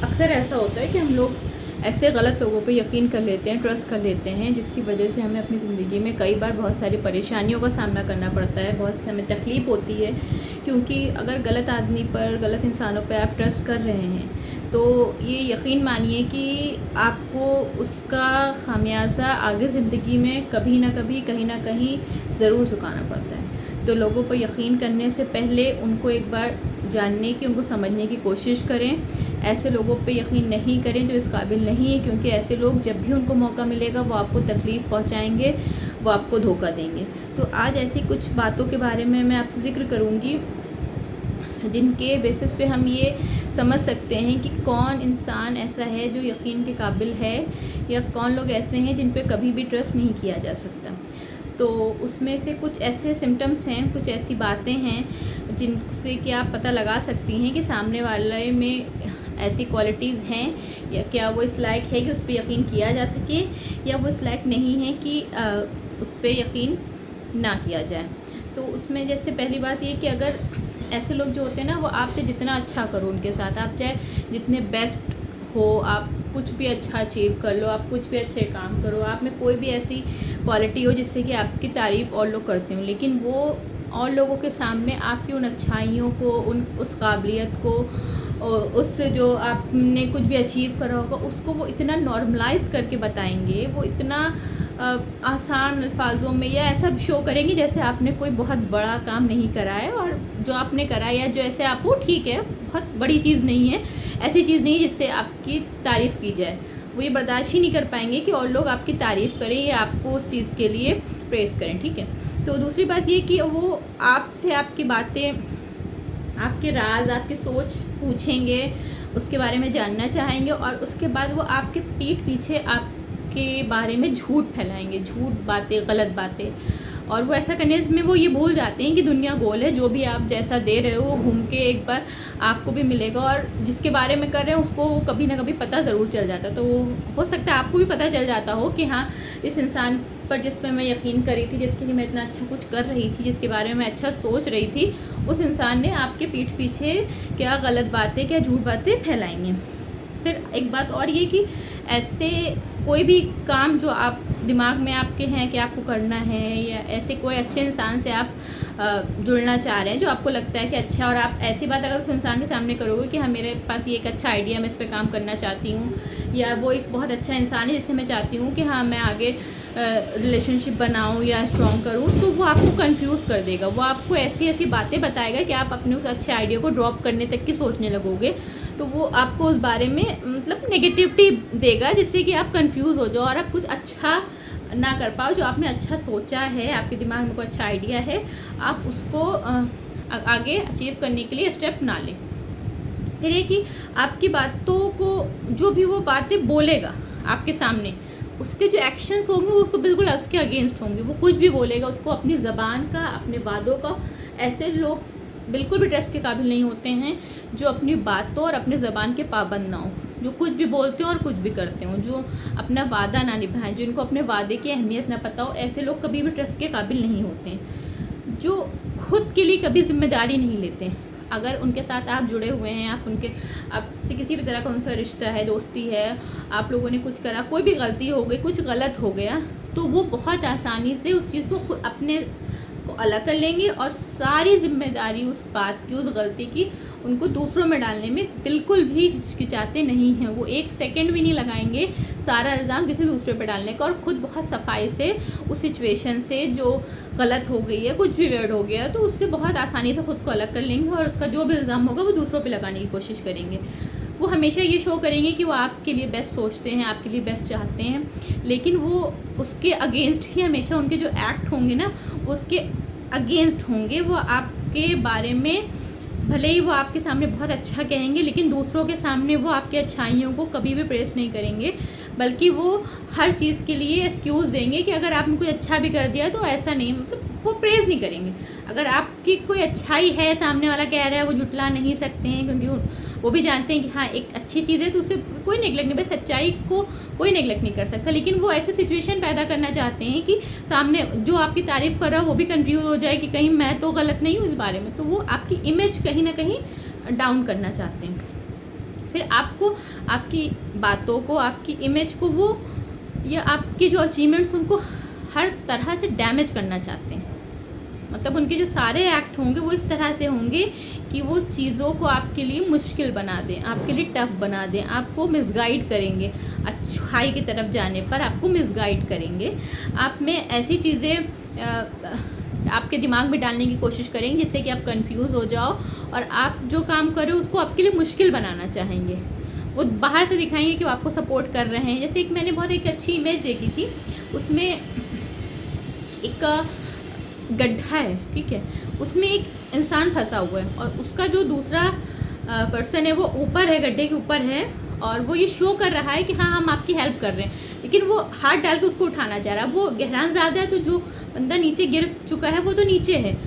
अक्सर ऐसा होता है कि हम लोग ऐसे गलत लोगों पे यकीन कर लेते हैं, ट्रस्ट कर लेते हैं, जिसकी वजह से हमें अपनी ज़िंदगी में कई बार बहुत सारी परेशानियों का सामना करना पड़ता है, बहुत सी हमें तकलीफ़ होती है। क्योंकि अगर गलत आदमी पर, गलत इंसानों पर आप ट्रस्ट कर रहे हैं तो ये यकीन मानिए कि आपको उसका खामियाजा आगे ज़िंदगी में कभी ना कभी, कहीं ना कहीं ज़रूर चुकाना पड़ता है। तो लोगों पर यकीन करने से पहले उनको एक बार जानने की, उनको समझने की कोशिश करें। ऐसे लोगों पे यकीन नहीं करें जो इस काबिल नहीं है, क्योंकि ऐसे लोग जब भी उनको मौका मिलेगा वो आपको तकलीफ़ पहुंचाएंगे, वो आपको धोखा देंगे। तो आज ऐसी कुछ बातों के बारे में मैं आपसे ज़िक्र करूंगी जिनके बेसिस पे हम ये समझ सकते हैं कि कौन इंसान ऐसा है जो यकीन के काबिल है, या कौन लोग ऐसे हैं जिन पे कभी भी ट्रस्ट नहीं किया जा सकता। तो उसमें से कुछ ऐसे सिम्टम्स हैं, कुछ ऐसी बातें हैं जिनसे कि आप पता लगा सकती हैं कि सामने वाले में ऐसी क्वालिटीज़ हैं, या क्या वो इस लायक है कि उस पर यकीन किया जा सके, या वो इस लायक नहीं है कि उस पर यकीन ना किया जाए। तो उसमें जैसे पहली बात ये कि अगर ऐसे लोग जो होते हैं ना, वो आपसे जितना अच्छा करो उनके साथ, आप चाहे जितने बेस्ट हो, आप कुछ भी अच्छा अचीव कर लो, आप कुछ भी अच्छे काम करो, आप में कोई भी ऐसी क्वालिटी हो जिससे कि आपकी तारीफ़ और लोग करते हों, लेकिन वो और लोगों के सामने आपकी उन अच्छाइयों को, उस काबिलियत को, उस जो आपने कुछ भी अचीव करा होगा उसको वो इतना नॉर्मलाइज करके बताएंगे, वो इतना आसान अल्फाजों में या ऐसा शो करेंगे जैसे आपने कोई बहुत बड़ा काम नहीं करा है, और जो आपने करा है या जो ऐसे आप, वो ठीक है, बहुत बड़ी चीज़ नहीं है, ऐसी चीज़ नहीं जिससे आपकी तारीफ़ की जाए। वो ये बर्दाश्त ही नहीं कर पाएंगे कि और लोग आपकी तारीफ़ करें या आपको उस चीज़ के लिए प्रेस करें, ठीक है। तो दूसरी बात ये कि वो आपसे आपकी बातें, आपके राज, आपकी सोच पूछेंगे, उसके बारे में जानना चाहेंगे, और उसके बाद वो आपके पीठ पीछे आपके बारे में झूठ फैलाएंगे, झूठ बातें, गलत बातें। और वो ऐसा करने में वो ये भूल जाते हैं कि दुनिया गोल है, जो भी आप जैसा दे रहे हो वो घूम के एक बार आपको भी मिलेगा, और जिसके बारे में कर रहे हैं उसको कभी ना कभी पता ज़रूर चल जाता। तो वो हो सकता है आपको भी पता चल जाता हो कि हाँ, इस इंसान पर जिस पर मैं यकीन करी थी, जिसके लिए मैं इतना अच्छा कुछ कर रही थी, जिसके बारे में मैं अच्छा सोच रही थी, उस इंसान ने आपके पीठ पीछे क्या गलत बातें, क्या झूठ बातें फैलाई हैं। फिर एक बात और ये कि ऐसे कोई भी काम जो आप दिमाग में आपके हैं कि आपको करना है, या ऐसे कोई अच्छे इंसान से आप जुड़ना चाह रहे हैं जो आपको लगता है कि अच्छा, और आप ऐसी बात अगर उस इंसान के सामने करोगे कि हाँ, मेरे पास ये एक अच्छा आइडिया, मैं इस पर काम करना चाहती हूँ, या वो एक बहुत अच्छा इंसान है जिससे मैं चाहती हूँ कि हाँ, मैं आगे रिलेशनशिप बनाऊँ या स्ट्रॉन्ग करूँ, तो वो आपको कंफ्यूज कर देगा। वो आपको ऐसी ऐसी बातें बताएगा कि आप अपने उस अच्छे आइडिया को ड्रॉप करने तक की सोचने लगोगे। तो वो आपको उस बारे में मतलब नेगेटिविटी देगा, जिससे कि आप कंफ्यूज हो जाओ और आप कुछ अच्छा ना कर पाओ। जो आपने अच्छा सोचा है, आपके दिमाग में कोई अच्छा आइडिया है, आप उसको आगे अचीव करने के लिए स्टेप ना लें। फिर ये कि आपकी बातों को, जो भी वो बातें बोलेगा आपके सामने, उसके जो एक्शंस होंगे उसको बिल्कुल उसके अगेंस्ट होंगे। वो कुछ भी बोलेगा उसको अपनी ज़बान का, अपने वादों का, ऐसे लोग बिल्कुल भी ट्रस्ट के काबिल नहीं होते हैं जो अपनी बातों और अपने ज़बान के पाबंद ना हो, जो कुछ भी बोलते हो और कुछ भी करते हो, जो अपना वादा ना निभाएं, जिनको अपने वादे की अहमियत ना पता हो, ऐसे लोग कभी भी ट्रस्ट के काबिल नहीं होते हैं। जो खुद के लिए कभी जिम्मेदारी नहीं लेते हैं। अगर उनके साथ आप जुड़े हुए हैं, आपसे किसी भी तरह का उनका रिश्ता है, दोस्ती है, आप लोगों ने कुछ करा, कोई भी गलती हो गई, कुछ गलत हो गया, तो वो बहुत आसानी से उस चीज़ को अपने को अलग कर लेंगे और सारी जिम्मेदारी उस बात की, उस गलती की, उनको दूसरों में डालने में बिल्कुल भी हिचकिचाते नहीं हैं। वो एक सेकंड भी नहीं लगाएंगे सारा इल्ज़ाम किसी दूसरे पे डालने का, और ख़ुद बहुत सफाई से उस सिचुएशन से जो गलत हो गई है, कुछ भी वेड हो गया, तो उससे बहुत आसानी से ख़ुद को अलग कर लेंगे, और उसका जो भी इल्ज़ाम होगा वो दूसरों पे लगाने की कोशिश करेंगे। वो हमेशा ये शो करेंगे कि वो आपके लिए बेस्ट सोचते हैं, आपके लिए बेस्ट चाहते हैं, लेकिन वो उसके अगेंस्ट ही हमेशा उनके जो एक्ट होंगे ना, उसके अगेंस्ट होंगे। वो आपके बारे में भले ही वो आपके सामने बहुत अच्छा कहेंगे, लेकिन दूसरों के सामने वो आपकी अच्छाइयों को कभी भी प्रेस नहीं करेंगे, बल्कि वो हर चीज़ के लिए एक्सक्यूज़ देंगे कि अगर आपने कुछ अच्छा भी कर दिया तो ऐसा नहीं, मतलब वो प्रेज़ नहीं करेंगे। अगर आपकी कोई अच्छाई है, सामने वाला कह रहा है, वो झुटला नहीं सकते हैं, क्योंकि वो भी जानते हैं कि हाँ, एक अच्छी चीज़ है तो उसे कोई नेगलेक्ट नहीं, बस सच्चाई को कोई नेगलेक्ट नहीं कर सकता। लेकिन वो ऐसे सिचुएशन पैदा करना चाहते हैं कि सामने जो आपकी तारीफ़ कर रहा है वो भी कंफ्यूज हो जाए कि कहीं मैं तो गलत नहीं हूँ इस बारे में, तो वो आपकी इमेज कहीं ना कहीं डाउन करना चाहते हैं। फिर आपको आपकी बातों को, आपकी इमेज को वो या आपके जो अचीवमेंट्स उनको हर तरह से डैमेज करना चाहते हैं। मतलब उनके जो सारे एक्ट होंगे वो इस तरह से होंगे कि वो चीज़ों को आपके लिए मुश्किल बना दें, आपके लिए टफ बना दें, आपको मिसगाइड करेंगे, अच्छाई की तरफ जाने पर आपको मिसगाइड करेंगे। आप में ऐसी चीज़ें आपके दिमाग में डालने की कोशिश करेंगे जिससे कि आप कंफ्यूज हो जाओ और आप जो काम कर रहे हो उसको आपके लिए मुश्किल बनाना चाहेंगे। वो बाहर से दिखाएंगे कि वो आपको सपोर्ट कर रहे हैं। जैसे मैंने बहुत एक अच्छी इमेज देखी थी, उसमें एक गड्ढा है, ठीक है, उसमें एक इंसान फंसा हुआ है और उसका जो दूसरा पर्सन है वो ऊपर है, गड्ढे के ऊपर है, और वो ये शो कर रहा है कि हाँ हम आपकी हेल्प कर रहे हैं, लेकिन वो हाथ डाल के उसको उठाना चाह रहा है। वो गहराई ज़्यादा है तो जो बंदा नीचे गिर चुका है वो तो नीचे है,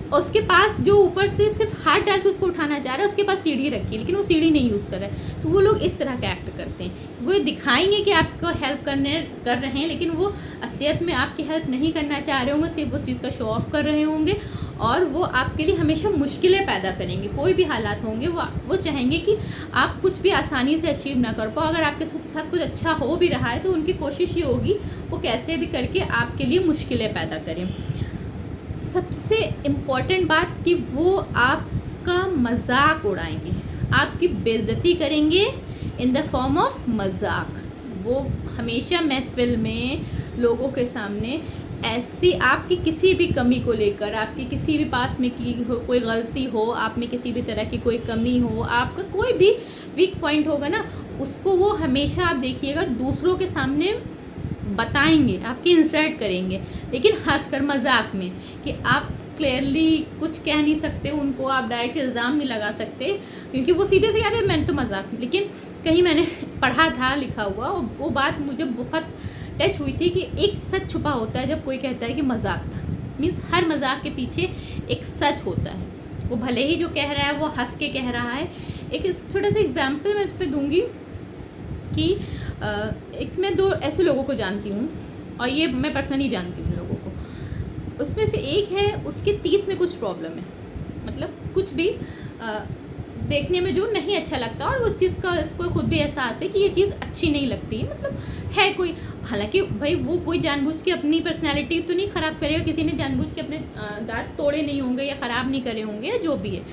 और उसके पास जो ऊपर से सिर्फ हाथ डाल के उसको उठाना चाह रहा है, उसके पास सीढ़ी रखी है लेकिन वो सीढ़ी नहीं यूज़ कर रहा है। तो वो लोग इस तरह का एक्ट करते हैं, वो दिखाएंगे कि आपको हेल्प कर रहे हैं, लेकिन वो असलियत में आपकी हेल्प नहीं करना चाह रहे होंगे, सिर्फ उस चीज़ का शो ऑफ कर रहे होंगे, और वो आपके लिए हमेशा मुश्किलें पैदा करेंगे। कोई भी हालात होंगे वो चाहेंगे कि आप कुछ भी आसानी से अचीव ना कर पाओ। अगर आपके साथ कुछ अच्छा हो भी रहा है तो उनकी कोशिश ये होगी वो कैसे भी करके आपके लिए मुश्किलें पैदा करें। सबसे इम्पॉर्टेंट बात कि वो आपका मजाक उड़ाएंगे, आपकी बेइज्जती करेंगे इन द फॉर्म ऑफ मजाक। वो हमेशा महफिल में लोगों के सामने ऐसी आपकी किसी भी कमी को लेकर, आपकी किसी भी पास में की हो कोई गलती हो, आप में किसी भी तरह की कोई कमी हो, आपका कोई भी वीक पॉइंट होगा ना, उसको वो हमेशा आप देखिएगा दूसरों के सामने बताएंगे, आपकी इंसल्ट करेंगे, लेकिन हंसकर मजाक में, कि आप क्लियरली कुछ कह नहीं सकते उनको, आप डायरेक्ट इल्ज़ाम नहीं लगा सकते, क्योंकि वो सीधे से यार मैंने तो मजाक। लेकिन कहीं मैंने पढ़ा था लिखा हुआ, और वो बात मुझे बहुत टच हुई थी कि एक सच छुपा होता है जब कोई कहता है कि मजाक था। मीन्स हर मजाक के पीछे एक सच होता है, वो भले ही जो कह रहा है वो हंस के कह रहा है। एक छोटा सा एग्जाम्पल मैं इस पर दूँगी कि एक मैं दो ऐसे लोगों को जानती हूँ, और ये मैं पर्सनली जानती हूँ लोगों को। उसमें से एक है, उसके तीत में कुछ प्रॉब्लम है, मतलब कुछ भी देखने में जो नहीं अच्छा लगता, और उस चीज़ का इसको खुद भी एहसास है कि ये चीज़ अच्छी नहीं लगती है। मतलब है कोई, हालांकि भाई वो कोई जानबूझ के अपनी पर्सनैलिटी तो नहीं ख़राब करेगा, किसी ने जानबूझ के अपने दांत तोड़े नहीं होंगे या ख़राब नहीं करे होंगे, या जो भी है।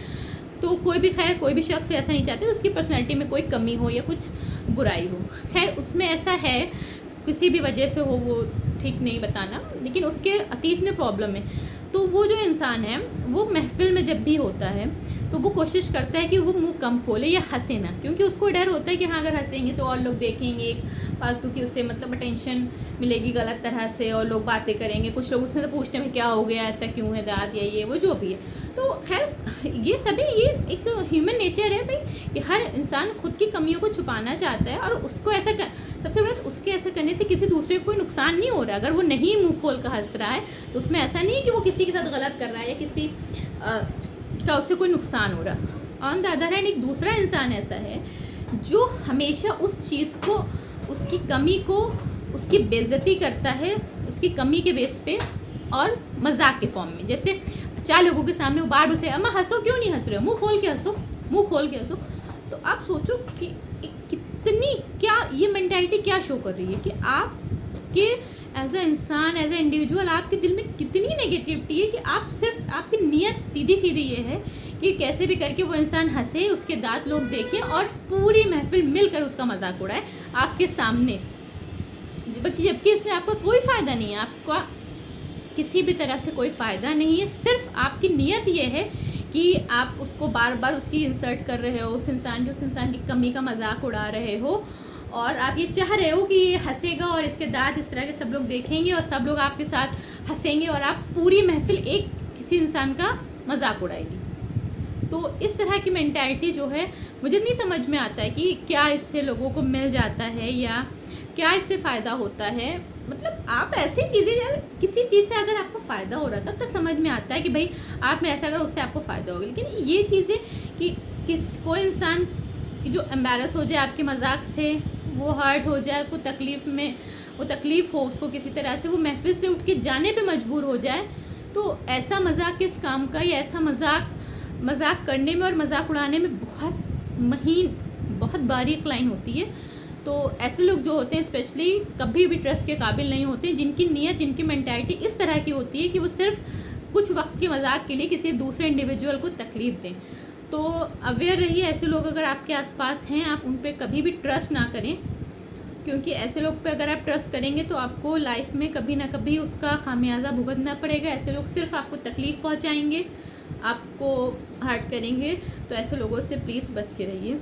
तो कोई भी खैर कोई भी शख्स ऐसा नहीं चाहते उसकी पर्सनैलिटी में कोई कमी हो या कुछ बुराई हो। खैर उसमें ऐसा है, किसी भी वजह से हो, वो ठीक नहीं बताना, लेकिन उसके अतीत में प्रॉब्लम है। तो वो जो इंसान है वो महफिल में जब भी होता है तो वो कोशिश करता है कि वो मुंह कम खोले या हंसे ना, क्योंकि उसको डर होता है कि हाँ अगर हंसेंगे तो और लोग देखेंगे, एक फालतू की उससे मतलब अटेंशन मिलेगी गलत तरह से, और लोग बातें करेंगे। कुछ लोग उसमें तो पूछते हैं क्या हो गया, ऐसा क्यों है दांत, या ये वो जो भी है। तो खैर ये सभी ये एक ह्यूमन नेचर है भाई, कि हर इंसान खुद की कमियों को छुपाना चाहता है, और उसको ऐसा सबसे बड़ा उसके ऐसा करने से किसी दूसरे को कोई नुकसान नहीं हो रहा। अगर वो नहीं मुँह खोल कर हंस रहा है तो उसमें ऐसा नहीं है कि वो किसी के साथ गलत कर रहा है या किसी का उससे कोई नुकसान हो रहा। ऑन द अदर हैंड एक दूसरा इंसान ऐसा है जो हमेशा उस चीज़ को, उसकी कमी को, उसकी बेइज्जती करता है उसकी कमी के बेस पे, और मजाक के फॉर्म में। जैसे 4 लोगों के सामने वो बार बार से अम्मा हंसो, क्यों नहीं हंस रहे हो, मुँह खोल के हंसो, मुँह खोल के हंसो। तो आप सोचो कि कितनी, क्या ये मेंटालिटी क्या शो कर रही है कि आपके एज अ इंसान, एज अ इंडिविजुअल आपके दिल में कितनी नेगेटिविटी है, कि आप सिर्फ आपकी नीयत सीधी सीधी ये है कि कैसे भी करके वो इंसान हंसे, उसके दांत लोग देखें, और पूरी महफिल मिलकर उसका मजाक उड़ाए आपके सामने, जबकि इसमें आपका कोई फ़ायदा नहीं है, आपका किसी भी तरह से कोई फ़ायदा नहीं है। सिर्फ आपकी नीयत ये है कि आप उसको बार बार उसकी इंसल्ट कर रहे हो, उस इंसान की कमी का मजाक उड़ा रहे हो, और आप ये चाह रहे हो कि ये हंसेगा और इसके दांत इस तरह के सब लोग देखेंगे और सब लोग आपके साथ हंसेंगे, और आप पूरी महफिल एक किसी इंसान का मजाक उड़ाएगी। तो इस तरह की मेंटालिटी जो है मुझे नहीं समझ में आता है कि क्या इससे लोगों को मिल जाता है या क्या इससे फ़ायदा होता है। मतलब आप ऐसी चीज़ें, यार किसी चीज़ से अगर आपको फ़ायदा हो रहा है तब तक समझ में आता है कि भाई आपने ऐसा अगर उससे आपको फ़ायदा होगा, लेकिन ये चीज़ें कि कोई इंसान जो एम्बैरस हो जाए आपके मजाक से, वो हर्ट हो जाए, को तकलीफ़ हो उसको किसी तरह से, वो महफिल से उठ के जाने पे मजबूर हो जाए, तो ऐसा मजाक किस काम का, या ऐसा मजाक करने में और मजाक उड़ाने में बहुत महीन बहुत बारीक लाइन होती है। तो ऐसे लोग जो होते हैं स्पेशली कभी भी ट्रस्ट के काबिल नहीं होते, जिनकी नीयत, जिनकी मेंटालिटी इस तरह की होती है कि वो सिर्फ कुछ वक्त के मजाक के लिए किसी दूसरे इंडिविजुअल को तकलीफ़ दें। तो अवेयर रहिए, ऐसे लोग अगर आपके आसपास हैं आप उन पर कभी भी ट्रस्ट ना करें, क्योंकि ऐसे लोग पे अगर आप ट्रस्ट करेंगे तो आपको लाइफ में कभी ना कभी उसका खामियाजा भुगतना पड़ेगा। ऐसे लोग सिर्फ आपको तकलीफ़ पहुंचाएंगे, आपको हर्ट करेंगे। तो ऐसे लोगों से प्लीज़ बच के रहिए।